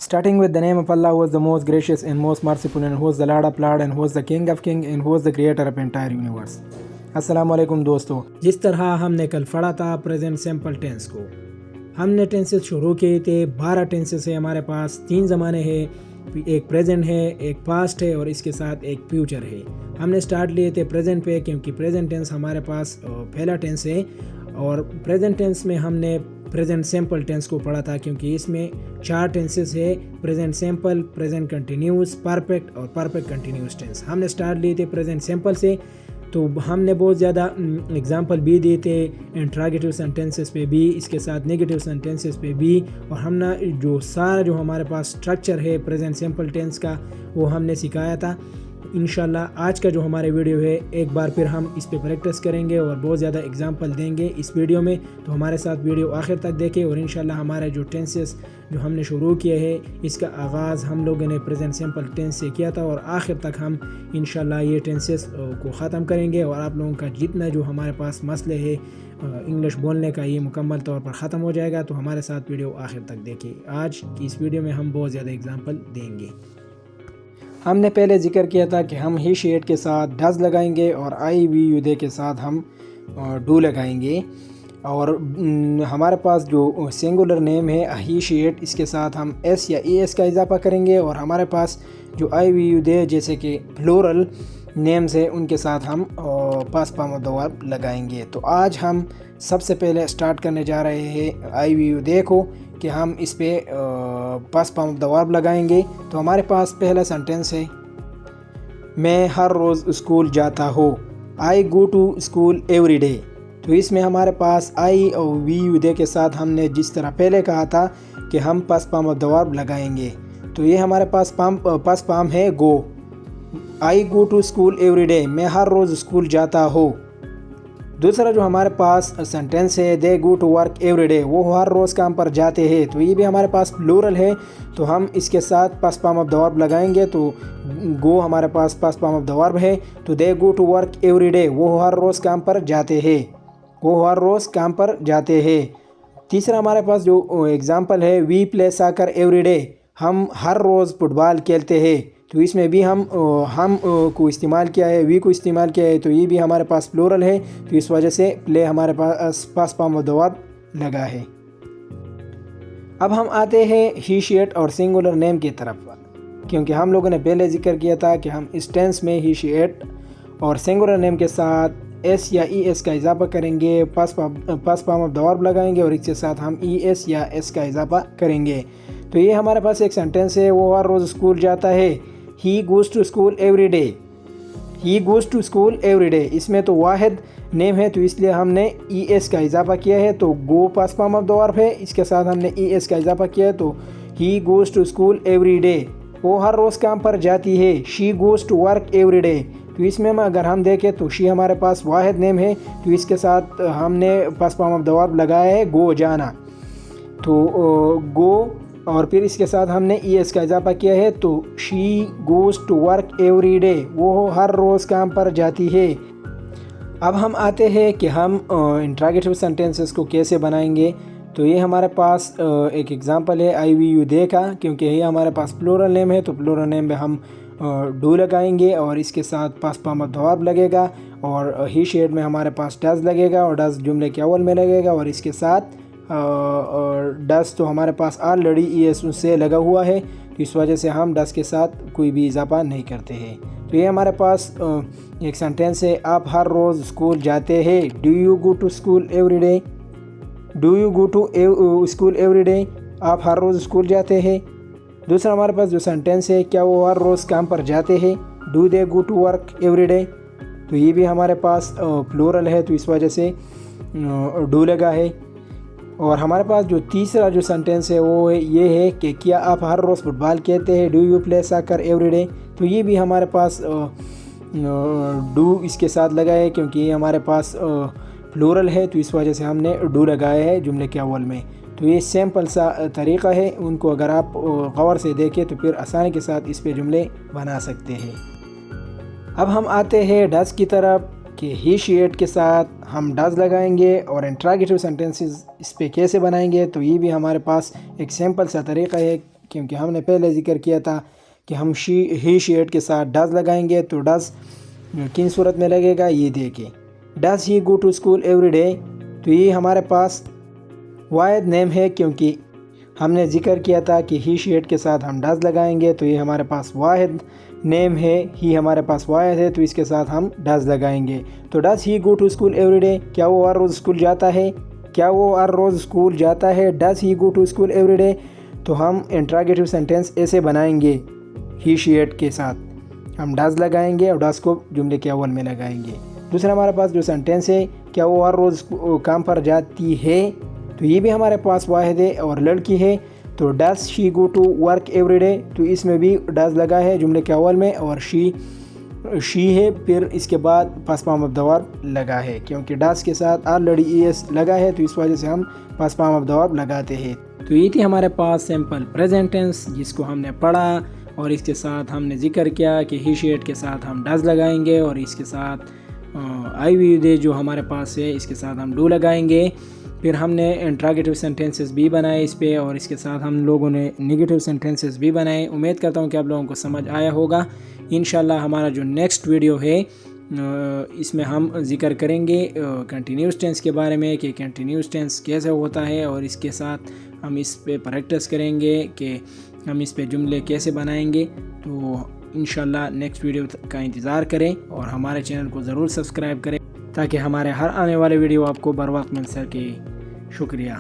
Starting with the name of Allah, who is the most gracious and most merciful, and who is the Lord of Lords, and who is the King of Kings, and who is the creator of entire universe. السلام علیکم دوستو، جس طرح ہم نے کل پڑھا تھا پریزنٹ سمپل ٹینس کو، ہم نے ٹینسز شروع کیے تھے. 12 ٹینسز ہے ہمارے پاس، 3 زمانے ہیں، ایک پریزنٹ ہے، ایک پاسٹ ہے اور اس کے ساتھ ایک فیوچر ہے. ہم نے سٹارٹ لیے تھے پریزنٹ پہ کیونکہ پریزنٹ ٹینس ہمارے پاس پہلا ٹینس ہے، اور پریزنٹ ٹینس میں ہم نے پریزنٹ سمپل ٹینس کو پڑھا تھا کیونکہ اس میں 4 ٹینسز ہے: present simple, present continuous, perfect اور پرفیکٹ کنٹینیوس ٹینس. ہم نے سٹارٹ لیے تھے پریزنٹ سمپل سے، تو ہم نے بہت زیادہ اگزامپل بھی دیے تھے انٹراگیٹیو سینٹینسز پہ بھی، اس کے ساتھ نیگیٹیو سینٹینسز پہ بھی، اور ہم نے جو ہمارے پاس اسٹرکچر ہے پریزنٹ سمپل ٹینس کا وہ ہم نے سکھایا تھا. انشاءاللہ آج کا جو ہمارے ویڈیو ہے ایک بار پھر ہم اس پہ پریکٹس کریں گے اور بہت زیادہ اگزامپل دیں گے اس ویڈیو میں. تو ہمارے ساتھ ویڈیو آخر تک دیکھیں، اور انشاءاللہ ہمارے جو ٹینسز جو ہم نے شروع کیا ہے اس کا آغاز ہم لوگوں نے پریزنٹ سمپل ٹینس سے کیا تھا، اور آخر تک ہم انشاءاللہ یہ ٹینسز کو ختم کریں گے، اور آپ لوگوں کا جتنا جو ہمارے پاس مسئلے ہے انگلش بولنے کا یہ مکمل طور پر ختم ہو جائے گا. تو ہمارے ساتھ ویڈیو آخر تک دیکھیں. آج کی اس ویڈیو میں ہم بہت زیادہ اگزامپل دیں گے. ہم نے پہلے ذکر کیا تھا کہ ہم ہی شیٹ کے ساتھ ڈز لگائیں گے اور آئی وی یو دے کے ساتھ ہم ڈو لگائیں گے، اور ہمارے پاس جو سنگولر نیم ہے ہی شیٹ، اس کے ساتھ ہم ایس یا ای ایس کا اضافہ کریں گے، اور ہمارے پاس جو آئی وی یو دے جیسے کہ پلورل نیمز ہے ان کے ساتھ ہم پاس پام آف دا ورب لگائیں گے. تو آج ہم سب سے پہلے سٹارٹ کرنے جا رہے ہیں آئی وی یو دے کو کہ ہم اس پہ پاس پام آف دا ورب لگائیں گے. تو ہمارے پاس پہلا سنٹینس ہے: میں ہر روز اسکول جاتا ہوں. I go to school every day. تو اس میں ہمارے پاس آئی اور وی یو دے کے ساتھ ہم نے جس طرح پہلے کہا تھا کہ ہم پاس پام آف دا ورب لگائیں گے. تو یہ ہمارے پاس پاس پام ہے go. I go to school every day, میں ہر روز اسکول جاتا ہوں. دوسرا جو ہمارے پاس سنٹینس ہے they go to work every day, وہ ہر روز کام پر جاتے ہیں. تو یہ بھی ہمارے پاس پلورل ہے، تو ہم اس کے ساتھ پاس پام آف دا ورب لگائیں گے. تو گو ہمارے پاس پاس پام آف دا ورب ہے، تو they go to work every day, وہ ہر روز کام پر جاتے ہیں، وہ ہر روز کام پر جاتے ہیں. تیسرا ہمارے پاس جو ایگزامپل ہے وی پلے ساکر ایوری ڈے، ہم ہر روز فٹ بال کھیلتے ہیں. تو اس میں بھی ہم کو استعمال کیا ہے، وی کو استعمال کیا ہے، تو یہ بھی ہمارے پاس پلورل ہے، تو اس وجہ سے پلے ہمارے پاس پاس پام آف دا ورب لگا ہے. اب ہم آتے ہیں ہی شیٹ اور سنگولر نیم کی طرف، کیونکہ ہم لوگوں نے پہلے ذکر کیا تھا کہ ہم اس ٹینس میں ہی شیٹ اور سنگولر نیم کے ساتھ ایس یا ای ایس کا اضافہ کریں گے، پاس پام آف دا ورب لگائیں گے، اور اس کے ساتھ ہم ای ایس یا ایس کا اضافہ کریں گے. تو یہ ہمارے پاس ایک سینٹینس ہے: وہ ہر روز اسکول جاتا ہے. He goes to school every day. He goes to school every day, اس میں تو واحد نیم ہے تو اس لیے ہم نے ای ایس کا اضافہ کیا ہے. تو گو پاس پام آف دا ورب ہے، اس کے ساتھ ہم نے ای ایس کا اضافہ کیا ہے، تو he goes to school every day, وہ ہر روز کام پر جاتی ہے. She goes to work every day, تو اس میں اگر ہم دیکھیں تو شی ہمارے پاس واحد نیم ہے، تو اس کے ساتھ ہم نے پاس پام آف دا ورب لگایا ہے گو، جانا. تو گو اور پھر اس کے ساتھ ہم نے ای ایس کا اضافہ کیا ہے، تو she goes to work every day, وہ ہر روز کام پر جاتی ہے. اب ہم آتے ہیں کہ ہم انٹراگیٹیو سینٹینسز کو کیسے بنائیں گے. تو یہ ہمارے پاس ایک ایگزامپل ہے آئی وی یو دے کا، کیونکہ یہ ہمارے پاس پلورل نیم ہے، تو پلورل نیم میں ہم ڈو لگائیں گے، اور اس کے ساتھ پاس پام آف دا ورب لگے گا، اور ہی شیٹ میں ہمارے پاس ڈز لگے گا، اور ڈز جملے کے اول میں لگے گا، اور اس کے ساتھ ڈز تو ہمارے پاس آلریڈی ای ایس سے لگا ہوا ہے، تو اس وجہ سے ہم ڈز کے ساتھ کوئی بھی اضافہ نہیں کرتے ہیں. تو یہ ہمارے پاس ایک سینٹینس ہے: آپ ہر روز اسکول جاتے ہیں. Do you go to school every day. Do you go to school every day, آپ ہر روز اسکول جاتے ہیں. دوسرا ہمارے پاس جو سینٹینس ہے: کیا وہ ہر روز کام پر جاتے ہیں. Do they go to work every day. تو یہ بھی ہمارے پاس پلورل ہے، تو اس وجہ سے ڈو لگا ہے. اور ہمارے پاس جو تیسرا جو سینٹینس ہے وہ یہ ہے کہ کیا آپ ہر روز فٹ بال کھیلتے ہیں. Do you play ساکر every day. تو یہ بھی ہمارے پاس ڈو اس کے ساتھ لگا ہے، کیونکہ یہ ہمارے پاس پلورل ہے، تو اس وجہ سے ہم نے ڈو لگایا ہے جملے کے اول میں. تو یہ سمپل سا طریقہ ہے، ان کو اگر آپ غور سے دیکھیں تو پھر آسانی کے ساتھ اس پہ جملے بنا سکتے ہیں. اب ہم آتے ہیں ڈز کی طرف کہ ہی شیٹ کے ساتھ ہم ڈز لگائیں گے، اور انٹراگیٹیو سینٹینسز اس پہ کیسے بنائیں گے. تو یہ بھی ہمارے پاس ایک سمپل سا طریقہ ہے کیونکہ ہم نے پہلے ذکر کیا تھا کہ ہم ہی شیٹ کے ساتھ ڈز لگائیں گے. تو ڈز کن صورت میں لگے گا یہ دیکھیں. Does he go to school every day. تو یہ ہمارے پاس واحد نیم ہے کیونکہ ہم نے ذکر کیا تھا کہ ہی شیٹ کے ساتھ ہم ڈز لگائیں گے. تو یہ ہمارے پاس واحد نیم ہے, ہی ہمارے پاس واحد ہے, تو اس کے ساتھ ہم ڈز لگائیں گے. تو does he go to school every day. کیا وہ ہر روز اسکول جاتا ہے؟ کیا وہ ہر روز اسکول جاتا ہے؟ Does he go to school every day. تو ہم انٹراگیٹو سینٹینس ایسے بنائیں گے. ہی شیٹ کے ساتھ ہم ڈز لگائیں گے اور ڈز کو جملے کے اول میں لگائیں گے. دوسرا ہمارے پاس جو سینٹینس ہے, کیا وہ ہر روز کام پر جاتی ہے؟ تو یہ بھی ہمارے پاس واحد ہے اور لڑکی ہے. تو does she go to work every day. تو اس میں بھی ڈز لگا ہے جملے کے اول میں, اور شی ہے, پھر اس کے بعد پاس فارم آف دا ورب لگا ہے. کیونکہ ڈز کے ساتھ آلریڈی ای ایس لگا ہے تو اس وجہ سے ہم پاس فارم آف دا ورب لگاتے ہیں. تو یہ تھی ہمارے پاس سمپل پریزنٹ ٹینس جس کو ہم نے پڑھا, اور اس کے ساتھ ہم نے ذکر کیا کہ ہی شیٹ کے ساتھ ہم ڈز لگائیں گے, اور اس کے ساتھ آئی وی دے جو ہمارے پاس ہے اس کے ساتھ ہم ڈو لگائیں گے. پھر ہم نے انٹراگیٹو سینٹینسز بھی بنائے اس پہ, اور اس کے ساتھ ہم لوگوں نے نگیٹو سینٹینسز بھی بنائے. امید کرتا ہوں کہ آپ لوگوں کو سمجھ آیا ہوگا. انشاءاللہ ہمارا جو نیکسٹ ویڈیو ہے اس میں ہم ذکر کریں گے کنٹینیوس ٹینس کے بارے میں کہ کنٹینیوس ٹینس کیسے ہوتا ہے, اور اس کے ساتھ ہم اس پہ پریکٹس کریں گے کہ ہم اس پہ جملے کیسے بنائیں گے. تو انشاءاللہ نیکسٹ ویڈیو کا انتظار کریں اور ہمارے چینل کو ضرور سبسکرائب کریں تاکہ ہمارے ہر آنے والے ویڈیو آپ کو بر وقت مل سکے. شکریہ.